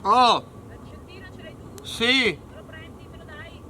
Oh, L'accendino ce l'hai tu? sì. Me lo prendi, me lo dai?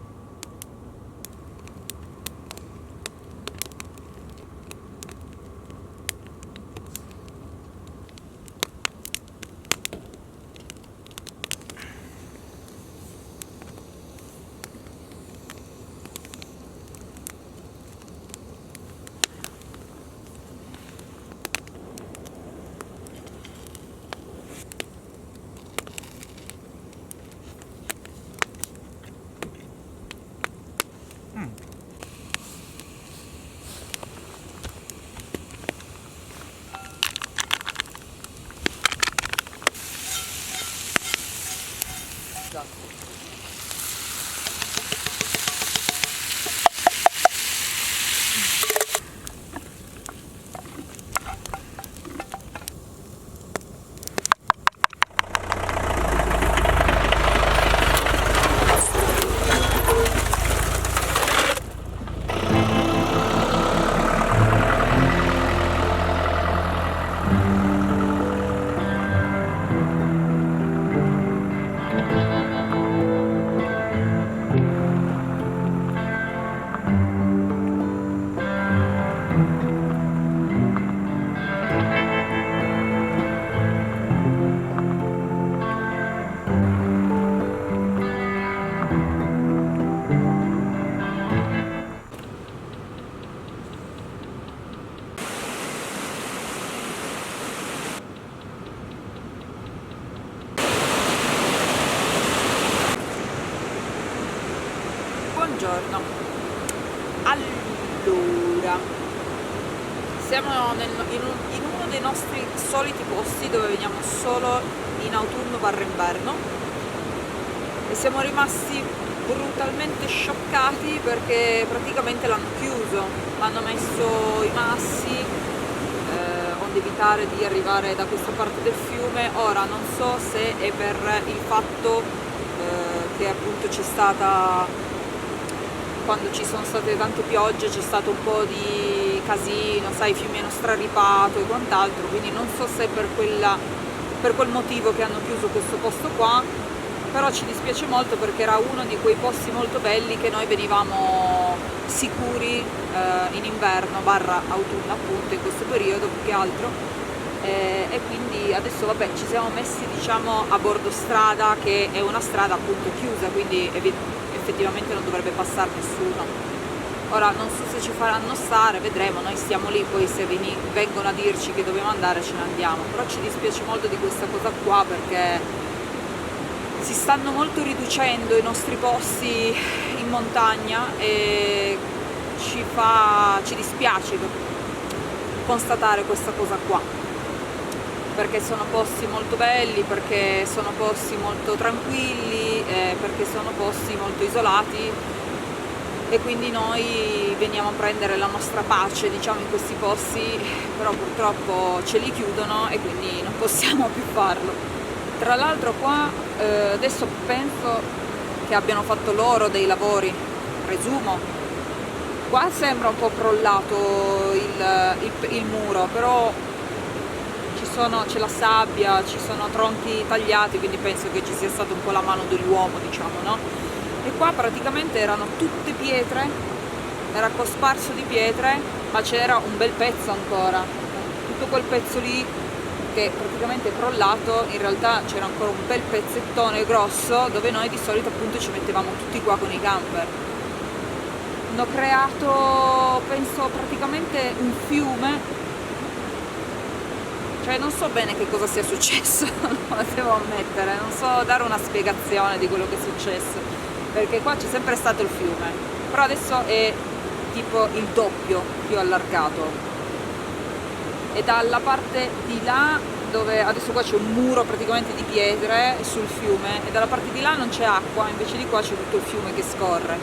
Buongiorno, allora siamo in uno dei nostri soliti posti dove veniamo solo in autunno barra inverno e siamo rimasti brutalmente scioccati perché praticamente l'hanno chiuso, hanno messo i massi onde evitare di arrivare da questa parte del fiume. Ora non so se è per il fatto che appunto c'è stata, quando ci sono state tante piogge c'è stato un po' di casino, sai, il fiume hanno straripato e quant'altro, quindi non so se è per quel motivo che hanno chiuso questo posto qua, però ci dispiace molto perché era uno di quei posti molto belli che noi venivamo sicuri in inverno barra autunno appunto in questo periodo più che altro, e quindi adesso vabbè ci siamo messi diciamo a bordo strada, che è una strada appunto chiusa, quindi effettivamente non dovrebbe passare nessuno. Ora non so se ci faranno stare, vedremo, noi stiamo lì, poi se vengono a dirci che dobbiamo andare ce ne andiamo, però ci dispiace molto di questa cosa qua perché si stanno molto riducendo i nostri posti in montagna e ci dispiace constatare questa cosa qua, perché sono posti molto belli, perché sono posti molto tranquilli, perché sono posti molto isolati e quindi noi veniamo a prendere la nostra pace diciamo in questi posti, però purtroppo ce li chiudono e quindi non possiamo più farlo. Tra l'altro qua adesso penso che abbiano fatto loro dei lavori, presumo. Qua sembra un po' crollato il muro, però c'è la sabbia, ci sono tronchi tagliati, quindi penso che ci sia stata un po' la mano dell'uomo, diciamo, no? E qua praticamente erano tutte pietre, era cosparso di pietre, ma c'era un bel pezzo ancora. Tutto quel pezzo lì che praticamente è crollato, in realtà c'era ancora un bel pezzettone grosso dove noi di solito appunto ci mettevamo tutti qua con i camper. Hanno creato, penso, praticamente un fiume. Cioè non so bene che cosa sia successo, lo devo ammettere, non so dare una spiegazione di quello che è successo, perché qua c'è sempre stato il fiume, però adesso è tipo il doppio più allargato. E dalla parte di là, dove adesso qua c'è un muro praticamente di pietre sul fiume, e dalla parte di là non c'è acqua, invece di qua c'è tutto il fiume che scorre.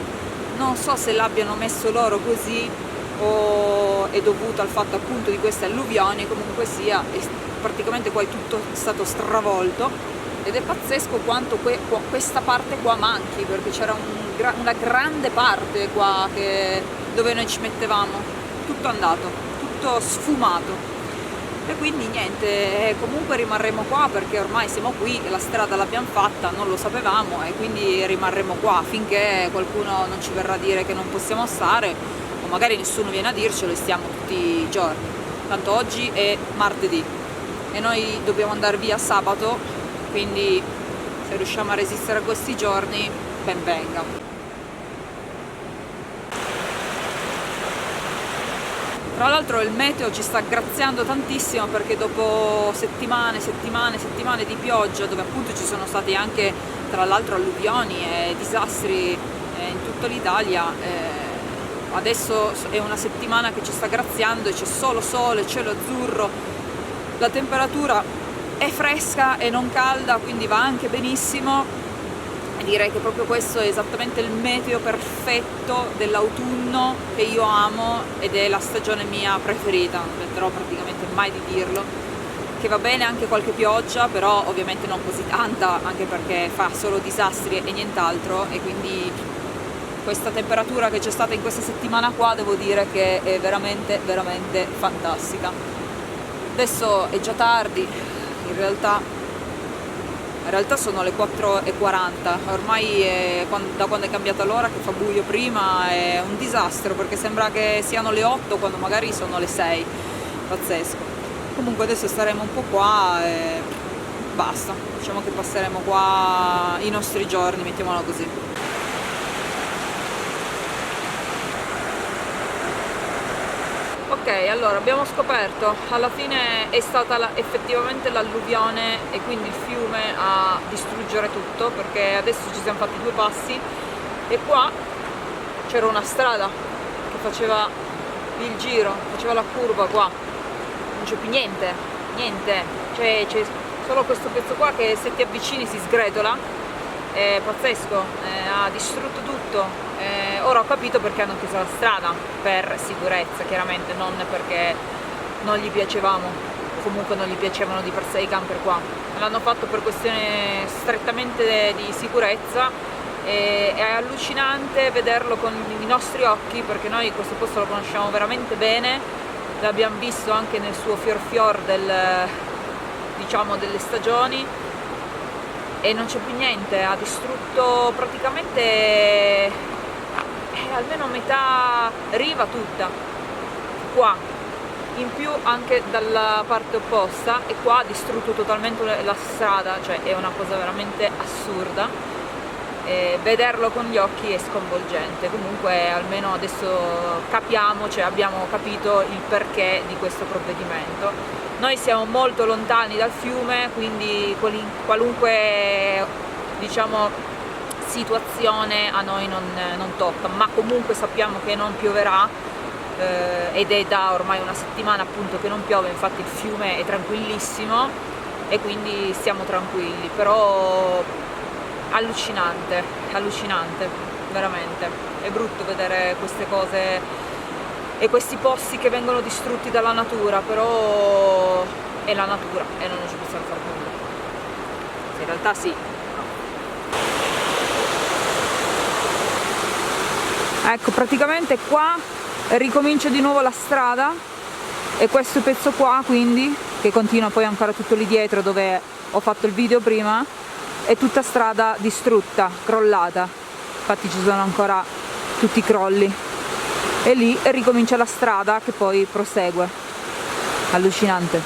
Non so se l'abbiano messo loro così o è dovuto al fatto appunto di queste alluvioni, comunque sia, praticamente qua è tutto stato stravolto ed è pazzesco quanto questa parte qua manchi, perché c'era una grande parte qua dove noi ci mettevamo, tutto andato, tutto sfumato. E quindi niente, comunque rimarremo qua perché ormai siamo qui, la strada l'abbiamo fatta, non lo sapevamo e quindi rimarremo qua finché qualcuno non ci verrà a dire che non possiamo stare, o magari nessuno viene a dircelo e stiamo tutti i giorni. Tanto oggi è martedì e noi dobbiamo andare via sabato, quindi se riusciamo a resistere a questi giorni, ben venga. Tra l'altro il meteo ci sta graziando tantissimo perché dopo settimane di pioggia, dove appunto ci sono stati anche tra l'altro alluvioni e disastri in tutta l'Italia, adesso è una settimana che ci sta graziando e c'è solo sole, cielo azzurro, la temperatura è fresca e non calda, quindi va anche benissimo. Direi che proprio questo è esattamente il meteo perfetto dell'autunno che io amo ed è la stagione mia preferita, non smetterò praticamente mai di dirlo, che va bene anche qualche pioggia, però ovviamente non così tanta, anche perché fa solo disastri e nient'altro, e quindi questa temperatura che c'è stata in questa settimana qua devo dire che è veramente fantastica. Adesso è già tardi, in realtà sono le 4:40, ormai da quando è cambiata l'ora, che fa buio prima, è un disastro perché sembra che siano le 8 quando magari sono le 6, pazzesco. Comunque adesso staremo un po' qua e basta, diciamo che passeremo qua i nostri giorni, mettiamola così. Ok, allora abbiamo scoperto, alla fine è stata effettivamente l'alluvione e quindi il fiume a distruggere tutto, perché adesso ci siamo fatti 2 passi e qua c'era una strada che faceva il giro, faceva la curva qua, non c'è più niente, c'è solo questo pezzo qua che se ti avvicini si sgretola, è pazzesco, ha distrutto tutto. Ora ho capito perché hanno chiuso la strada, per sicurezza chiaramente, non perché non gli piacevamo, comunque non gli piacevano di per sé i camper qua, l'hanno fatto per questione strettamente di sicurezza. È allucinante vederlo con i nostri occhi, perché noi questo posto lo conosciamo veramente bene, l'abbiamo visto anche nel suo fior diciamo delle stagioni, e non c'è più niente, ha distrutto praticamente almeno metà riva tutta, qua, in più anche dalla parte opposta, e qua ha distrutto totalmente la strada, cioè è una cosa veramente assurda, vederlo con gli occhi è sconvolgente. Comunque almeno adesso capiamo, cioè abbiamo capito il perché di questo provvedimento. Noi siamo molto lontani dal fiume, quindi qualunque diciamo situazione a noi non tocca, ma comunque sappiamo che non pioverà, ed è da ormai una settimana appunto che non piove, infatti il fiume è tranquillissimo e quindi stiamo tranquilli, però allucinante, veramente, è brutto vedere queste cose e questi posti che vengono distrutti dalla natura, però è la natura e non ci possiamo fare nulla. In realtà sì. Ecco, praticamente qua ricomincia di nuovo la strada e questo pezzo qua, quindi, che continua poi ancora tutto lì dietro dove ho fatto il video prima, è tutta strada distrutta, crollata, infatti ci sono ancora tutti i crolli, e lì ricomincia la strada che poi prosegue. Allucinante.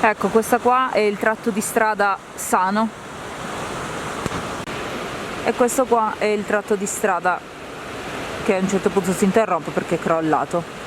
Ecco, questa qua è il tratto di strada sano e questo qua è il tratto di strada che a un certo punto si interrompe perché è crollato.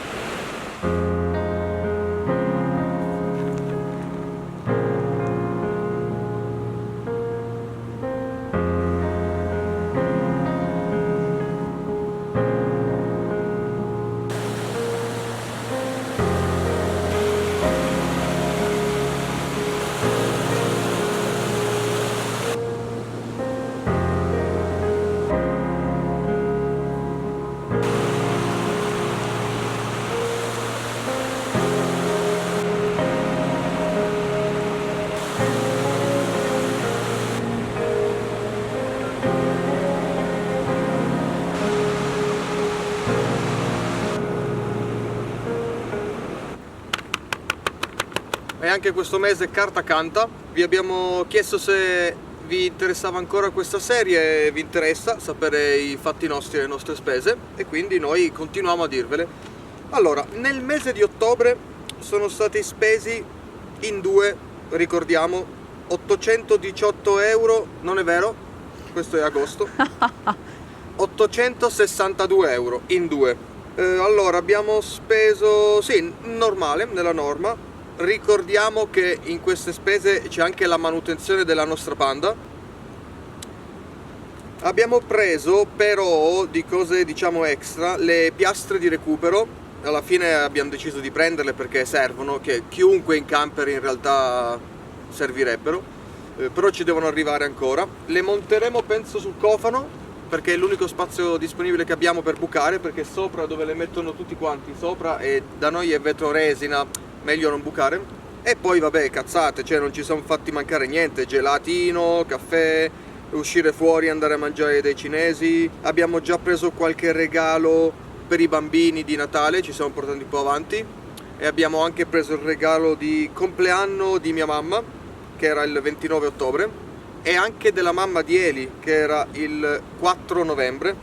e anche questo mese carta canta. Vi abbiamo chiesto se vi interessava ancora questa serie, vi interessa sapere i fatti nostri e le nostre spese, e quindi noi continuiamo a dirvele. Allora, nel mese di ottobre sono stati spesi in due, ricordiamo, 818 euro, non è vero? Questo è agosto. 862 euro in due. Allora, abbiamo speso, sì, normale, nella norma. Ricordiamo che in queste spese c'è anche la manutenzione della nostra Panda. Abbiamo preso però di cose, diciamo, extra, le piastre di recupero. Alla fine abbiamo deciso di prenderle perché servono, che chiunque in camper in realtà servirebbero, però ci devono arrivare ancora. Le monteremo penso sul cofano, perché è l'unico spazio disponibile che abbiamo per bucare, perché sopra, dove le mettono tutti quanti sopra, e da noi è vetro resina, meglio non bucare. E poi vabbè, cazzate, cioè non ci sono fatti mancare niente, gelatino, caffè, uscire fuori, andare a mangiare dai cinesi. Abbiamo già preso qualche regalo per i bambini di Natale, ci siamo portati un po' avanti, e abbiamo anche preso il regalo di compleanno di mia mamma, che era il 29 ottobre, e anche della mamma di Eli, che era il 4 novembre.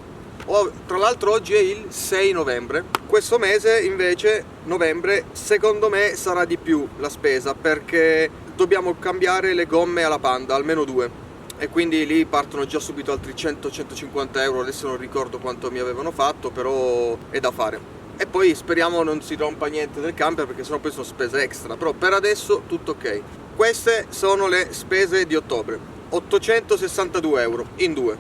Tra l'altro oggi è il 6 novembre. Questo mese invece, novembre, secondo me sarà di più la spesa, perché dobbiamo cambiare le gomme alla Panda, almeno due, e quindi lì partono già subito altri 100-150 euro. Adesso non ricordo quanto mi avevano fatto, però è da fare. E poi speriamo non si rompa niente del camper, perché sennò poi sono spese extra. Però per adesso tutto ok. Queste sono le spese di ottobre, 862 euro in due.